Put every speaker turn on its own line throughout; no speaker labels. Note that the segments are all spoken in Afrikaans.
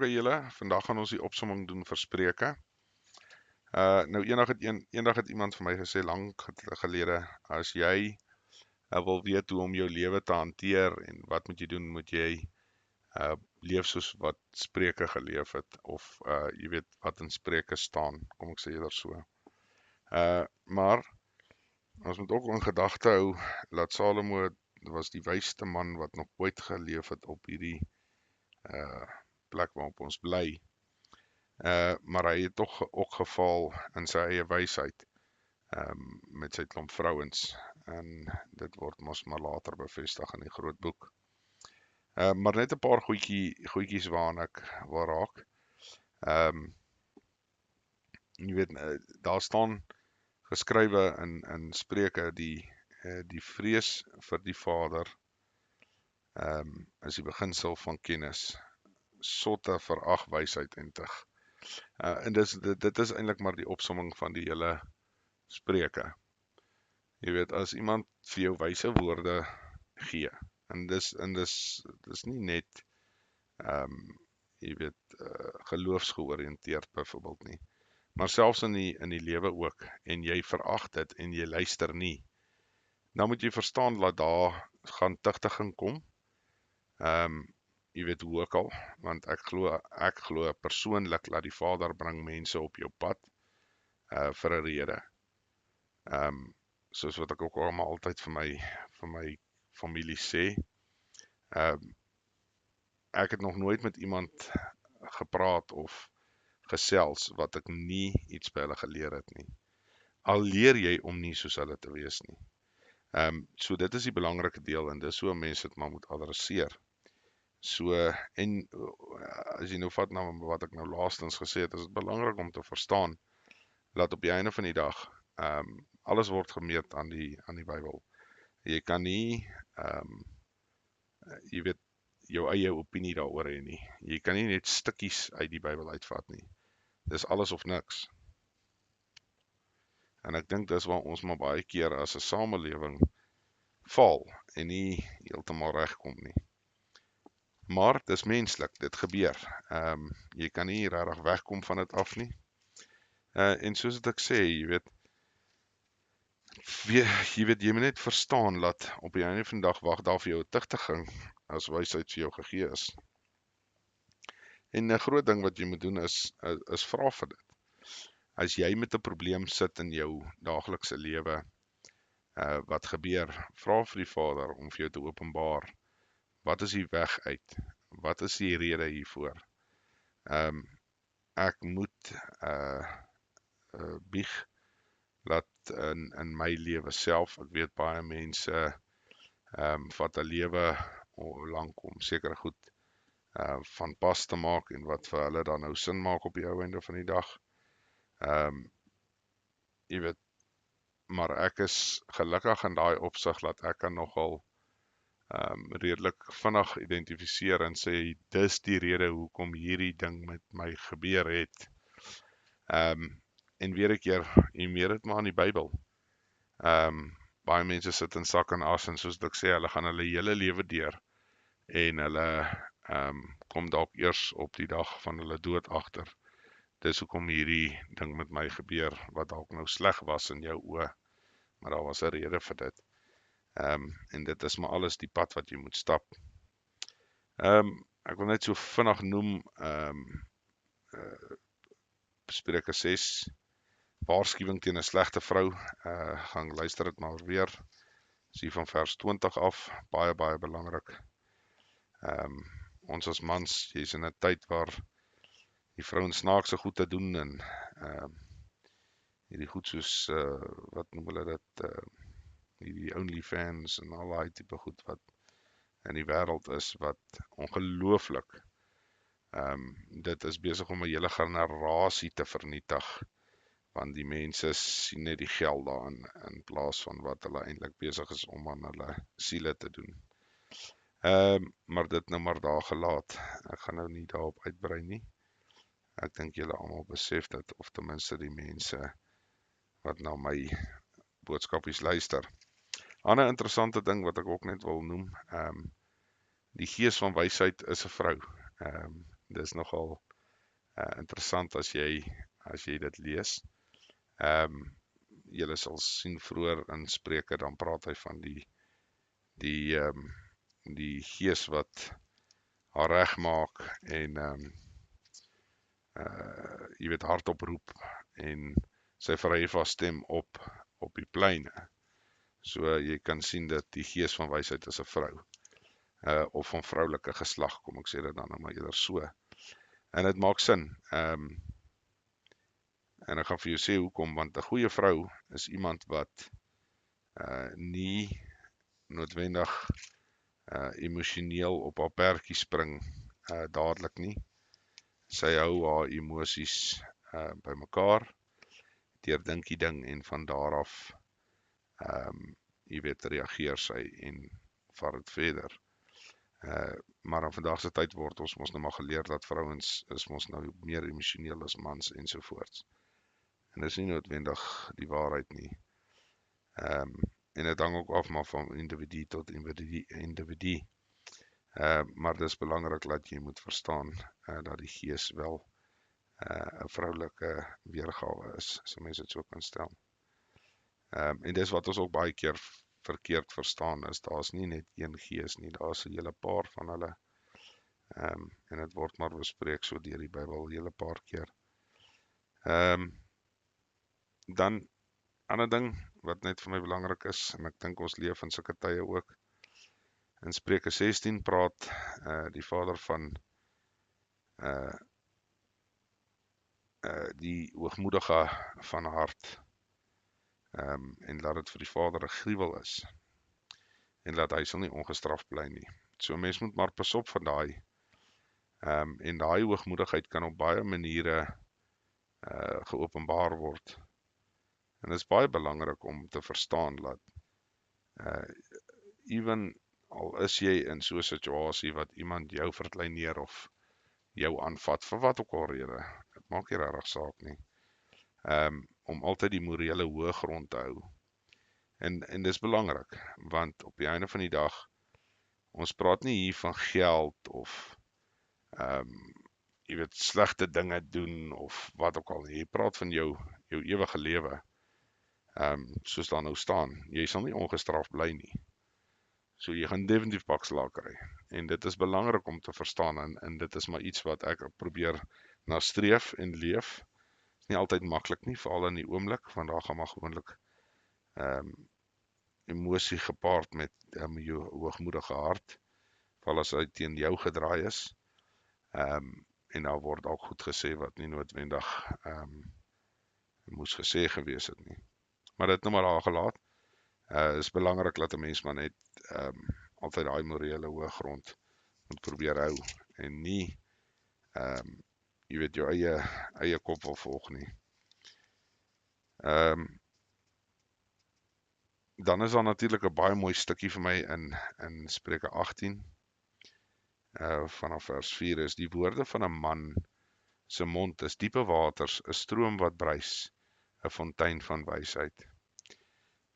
Goeiemôre julle. Vandag gaan ons die opsomming doen vir Spreuke. Nou eendag het iemand vir my gesê lank gelede, as jy wil weet hoe om jou lewe te hanteer en wat moet jy doen, moet jy leef soos wat Spreuke geleef het, of jy weet wat in Spreuke staan, kom ek sê eerder so. Maar ons moet ook in gedagte hou dat Salomo was die wysste man wat nog ooit geleef het op hierdie plek waarop ons bly. Maar hy het toch ook geval in sy eie wysheid met sy klomp vrouens, en dit word mos maar later bevestig in die groot boek. Maar net 'n paar goedjies waaraan ek wil raak. Jy weet, daar staan geskrywe in Spreuke, die vrees vir die Vader is die beginsel van kennis, sotte verag wysheid en tug. En dit is eintlik maar die opsomming van die hele Spreuke. Jy weet, as iemand vir jou wyse woorde gee, en dis nie net jy weet, geloofsgeoriënteerd byvoorbeeld nie, maar selfs in die lewe ook, en jy verag dit en jy luister nie, dan moet jy verstaan dat daar gaan tugtiging kom. Jy weet hoe ook al, want ek glo persoonlik dat die Vader bring mense op jou pad vir 'n rede. Soos wat ek ook altyd vir my familie sê, ek het nog nooit met iemand gepraat of gesels wat ek nie iets by hulle geleer het nie. Al leer jy om nie soos hulle te wees nie. So dit is die belangrike deel, en dis so mense dit maar moet adresseer. So, en as jy nou vat na wat ek nou laastens gesê het, is dit belangrik om te verstaan dat op die einde van die dag alles word gemeet aan die Bybel. Jy kan nie jy weet, jou eie opinie daaroor hê nie. Jy kan nie net stukkies uit die Bybel uitvat nie. Dis alles of niks. En ek dink dis waar ons maar baie keer as 'n samelewing val en nie heeltemal regkom nie. Maar dis menslik, dit gebeur. Jy kan nie regtig wegkom van dit af nie. En soos wat ek sê, jy weet, jy moet net verstaan dat op die einde van die dag wag daar vir jou 'n tugtiging as wysheid vir jou gegee is. En 'n groot ding wat jy moet doen is vra vir dit. As jy met 'n probleem sit in jou daaglikse lewe, wat gebeur, vra vir die Vader om vir jou te openbaar. Wat is die weg uit? Wat is die rede hiervoor? Ek moet bieg dat in my lewe self, ek weet baie mense vat 'n lewe lank om seker goed van pas te maak, en wat vir hulle dan nou sin maak op die ou einde van die dag. Jy weet, maar ek is gelukkig in daai opsig dat ek kan nogal redelik vinnig identifiseer en sê, dis die rede hoekom hierdie ding met my gebeur het. En weer 'n keer, jy meer dit maar in die Bybel. Baie mense sit in sak en as, en soos ek sê, hulle gaan hulle hele lewe deur, en hulle kom dalk eers op die dag van hulle dood agter. Dis hoekom hierdie ding met my gebeur, wat dalk nou sleg was in jou oë, maar daar was 'n rede vir dit. En dit is maar alles die pad wat jy moet stap. Ek wil net so vinnig noem, Spreuke 6, waarskuwing teen 'n slegte vrou, gaan luister dit maar weer, is hier van vers 20 af, baie belangrik. Ons as mans, jy's in 'n tyd waar die vrouens snaakse goed te doen, en hierdie goed soos, wat noem hulle dit, hierdie OnlyFans en al daai tipe goed wat in die wêreld is, wat ongelooflik, dit is besig om 'n hele generasie te vernietig, want die mense sien net die geld daarin, in plaas van wat hulle eintlik besig is om aan hulle siele te doen. Maar dit nou maar daar gelaat. Ek gaan nou nie daarop uitbrei nie. Ek dink julle almal besef dit, of ten minste die mense wat na my boodskapies luister. Ander interessante ding wat ek ook net wil noem, die gees van wysheid is 'n vrou. Dis nogal interessant as jy dit lees. Julle sal sien vroeër in Spreuke, dan praat hy van die gees wat haar regmaak en jy weet hardop roep en sy verhef haar stem op die pleine. So jy kan sien dat die gees van wysheid is 'n vrou, of van vroulike geslag, kom ek sê dit dan nou maar eerder so. En dit maak sin. En ek gaan vir jou sê hoekom, want 'n goeie vrou is iemand wat nie noodwendig emosioneel op haar perdjie spring dadelik nie. Sy hou haar emosies bymekaar, deurdink die ding en van daar af jy weet, reageer sy en vat dit verder. Maar in vandag se tyd word ons mos nou maar geleer dat vrouens is mos nou meer emosioneel as mans ensovoorts. En dis nie noodwendig die waarheid nie. En dit hang ook af maar van individu tot individu. Maar dis belangrik dat jy moet verstaan dat die gees wel 'n vroulike weergawe is, as mense dit so kan stel. En dis wat ons ook baie keer verkeerd verstaan is, daar's nie net een gees nie, daar's 'n hele paar van hulle. En dit word maar bespreek so deur die Bybel 'n hele paar keer. Dan ander ding wat net vir my belangrik is, en ek dink ons leef in sulke tye ook. In Spreuke 16 praat die Vader van die hoogmoedige van hart, en laat dit vir die Vader 'n gruwel is, en laat hy sal nie ongestraf bly nie. So mens moet maar pas op van daai, en daai hoogmoedigheid kan op baie maniere geopenbaar word. En dit is baie belangrik om te verstaan dat even al is jy in so 'n situasie wat iemand jou verkleineer of jou aanvat vir wat ook al rede, dit maak nie regtig saak nie, om altyd die morele hoë grond te hou. En dis belangrik, want op die einde van die dag, ons praat nie hier van geld of jy weet, slegte dinge doen of wat ook al. Jy praat van jou ewige lewe. Soos daar nou staan, jy sal nie ongestraf bly nie. So jy gaan definitief pakslaag kry. En dit is belangrik om te verstaan, en dit is maar iets wat ek probeer nastreef en leef. Is nie altyd maklik nie, veral in die oomblik, want daar gaan maar gewoonlik emosie gepaard met jou hoogmoedige hart, veral as hy teen jou gedraai is. En daar word ook goed gesê wat nie noodwendig moes gesê gewees het nie. Maar dit nou maar daar gelaat. Is belangrik dat 'n mens maar net altyd daai morele hoë grond moet probeer hou en nie jy weet, jou eie kop wil volg nie. Dan is daar natuurlik 'n baie mooi stukkie vir my in Spreuke 18 vanaf vers 4 is: die woorde van 'n man se mond is diepe waters, 'n stroom wat bruis, 'n fontein van wysheid.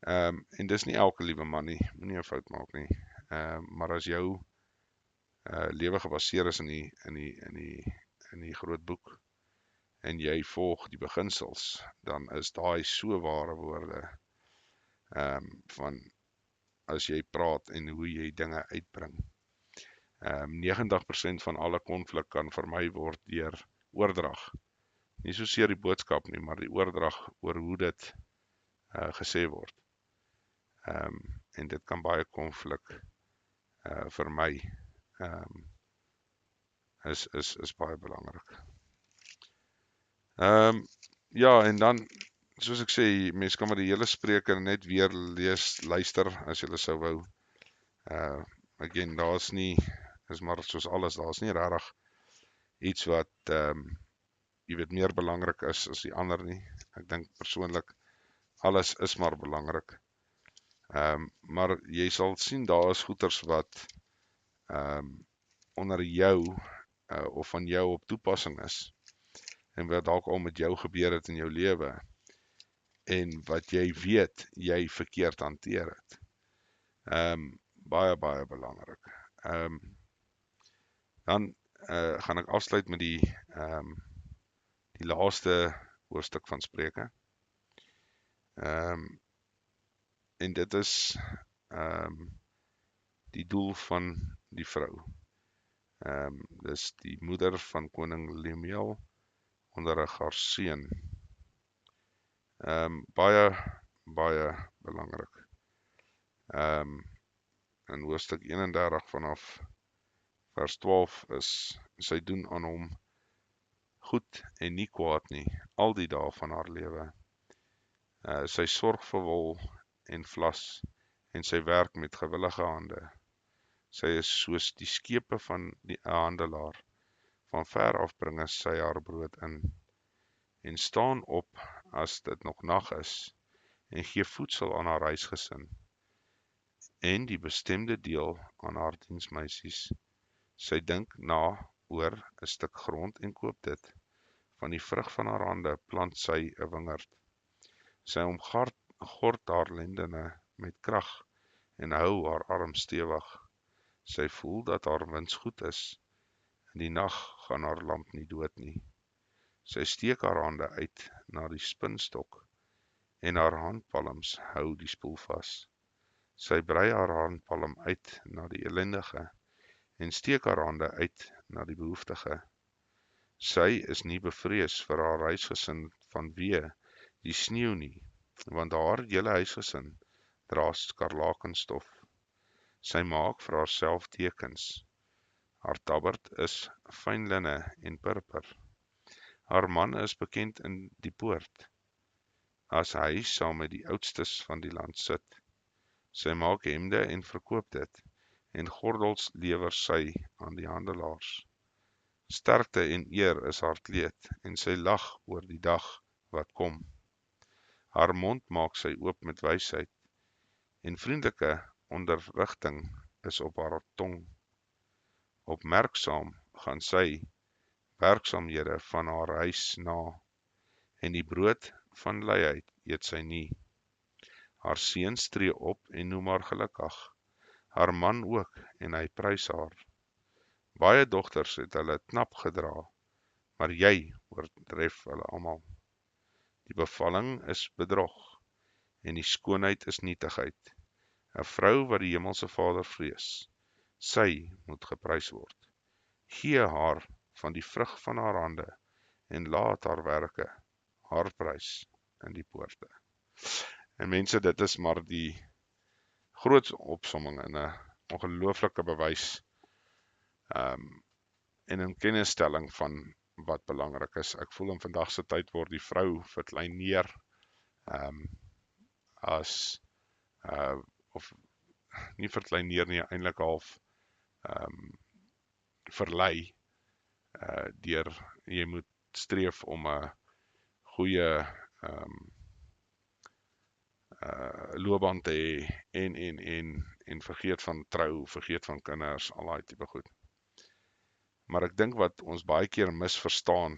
En dis nie elke liewe man nie, moenie 'n fout maak nie. Maar as jou lewe gebaseer is in die groot boek en jy volg die beginsels, dan is daai so ware woorde van as jy praat en hoe jy dinge uitbring. 90% van alle konflik kan vermy word deur oordrag. Nie soseer die boodskap nie, maar die oordrag oor hoe dit gesê word. En dit kan baie konflik vermy. Is baie belangrik. Ja, en dan, soos ek sê, mense kan maar die hele Spreuke net weer lees, luister, as jy sou wou. Again, daar's nie, is maar soos alles, daar's nie regtig iets wat, jy weet, meer belangrik is as die ander nie. Ek dink persoonlik, alles is maar belangrik. Maar jy sal sien, daar is goeters wat onder jou of van jou op toepassing is, en wat dalk al met jou gebeur het in jou lewe, en wat jy weet, jy verkeerd hanteer het. Baie belangrik. Dan gaan ek afsluit met die laaste hoofstuk van Spreuke. En dit is die doel van die vrou. Dis die moeder van koning Lemuel onder haar seun. Baie belangrik. In hoofstuk 31 vanaf vers 12 is, sy doen aan hom goed en nie kwaad nie, al die dae van haar lewe. Sy sorg vir wol en vlas, en sy werk met gewillige hande. Sy is soos die skepe van die handelaar, van ver af bringe sy haar brood in, en staan op as dit nog nag is, en gee voedsel aan haar huisgesin, en die bestemde deel aan haar diensmeisies. Sy dink na oor 'n stuk grond en koop dit. Van die vrug van haar hande plant sy 'n wingerd. Sy omgord haar lendene met krag en hou haar arm stewig. Sy voel dat haar wins goed is. In die nag gaan haar lamp nie dood nie. Sy steek haar hande uit na die spinstok en haar handpalms hou die spoel vas. Sy brei haar handpalm uit na die ellendige en steek haar hande uit na die behoeftige. Sy is nie bevrees vir haar huisgesin vanweë die sneeu nie, want haar hele huisgesin dra skarlakenstof. Sy maak vir haarself tekens. Haar tabberd is fyn linne en purper. Haar man is bekend in die poort, as hy saam met die oudstes van die land sit. Sy maak hemde en verkoop dit, en gordels lewer sy aan die handelaars. Sterkte en eer is haar kleed, en sy lag oor die dag wat kom. Haar mond maak sy oop met wysheid, en vriendelike onderrigting is op haar tong. Opmerksaam gaan sy werksaamhede van haar huis na, en die brood van luiheid eet sy nie. Haar seuns tree op en noem haar gelukkig, haar man ook, en hy prys haar. Baie dogters het hulle knap gedra, maar jy oortref hulle almal. Die bevalling is bedrog, en die skoonheid is nietigheid. 'n Vrou wat die hemelse Vader vrees, sy moet geprys word. Gee haar van die vrug van haar hande, en laat haar werke haar prys in die poorte. En mense, dit is maar die groot opsomming in 'n ongelooflike bewys en 'n kennisstelling van wat belangrik is. Ek voel in vandag se tyd word die vrou verkleineer of nie verkleineer nie, eintlik half verlei deur jy moet streef om 'n goeie loopbaan te hê en vergeet van trou, vergeet van kinders, al daai tipe goed. Maar ek dink wat ons baie keer misverstaan,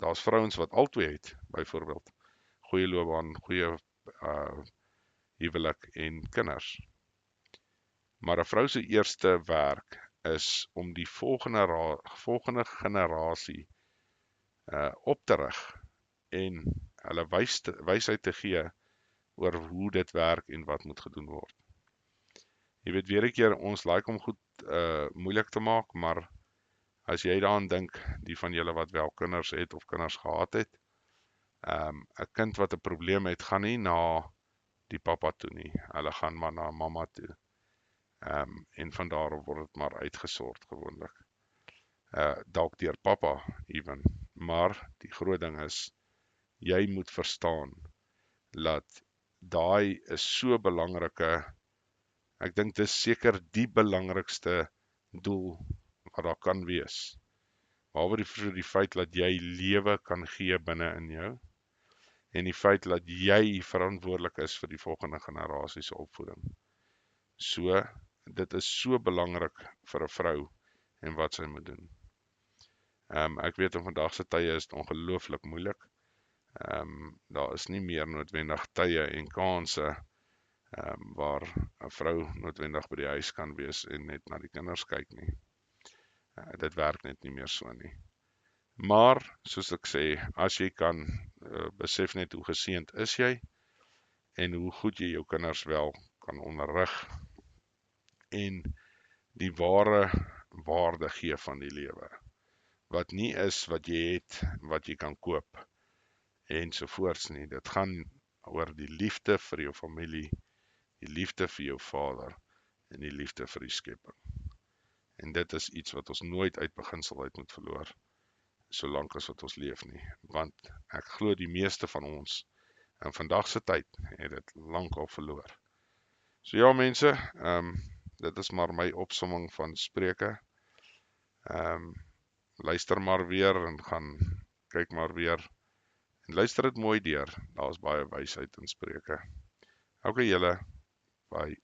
daar's vrouens wat albei het, byvoorbeeld goeie loopbaan, goeie huwelik en kinders. Maar 'n vrou se eerste werk is om die volgende generasie op te rig en hulle wysheid te gee oor hoe dit werk en wat moet gedoen word. Jy weet, weer 'n keer, ons like om goed moeilik te maak, maar as jy daaraan dink, die van julle wat wel kinders het of kinders gehad het, 'n kind wat 'n probleem het, gaan nie na die pappa toe nie, hulle gaan maar na mamma toe. En van daar word dit maar uitgesort gewoonlik. Dalk deur pappa even, maar die groot ding is, jy moet verstaan dat daai is so belangrike, ek dink dis seker die belangrikste doel wat daar kan wees. Behalwe die feit dat jy lewe kan gee binne in jou, en die feit dat jy verantwoordelik is vir die volgende generasie se opvoeding. So, dit is so belangrik vir 'n vrou en wat sy moet doen. Ek weet in vandag se tye is dit ongelooflik moeilik. Daar is nie meer noodwendig tye en kanse waar 'n vrou noodwendig by die huis kan wees en net na die kinders kyk nie. Dit werk net nie meer so nie. Maar, soos ek sê, as jy kan besef net hoe geseënd is jy en hoe goed jy jou kinders wel kan onderrig en die ware waarde gee van die lewe. Wat nie is wat jy het, wat jy kan koop ensovoorts nie. Dit gaan oor die liefde vir jou familie, die liefde vir jou Vader en die liefde vir die skepping. En dit is iets wat ons nooit uit beginsel uit moet verloor, solank as wat ons leef nie. Want ek glo die meeste van ons in vandag se tyd het dit lankal verloor. So ja mense, dit is maar my opsomming van Spreuke. Luister maar weer en gaan kyk maar weer. En luister dit mooi deur. Daar is baie wysheid in Spreuke. Okay julle, bye.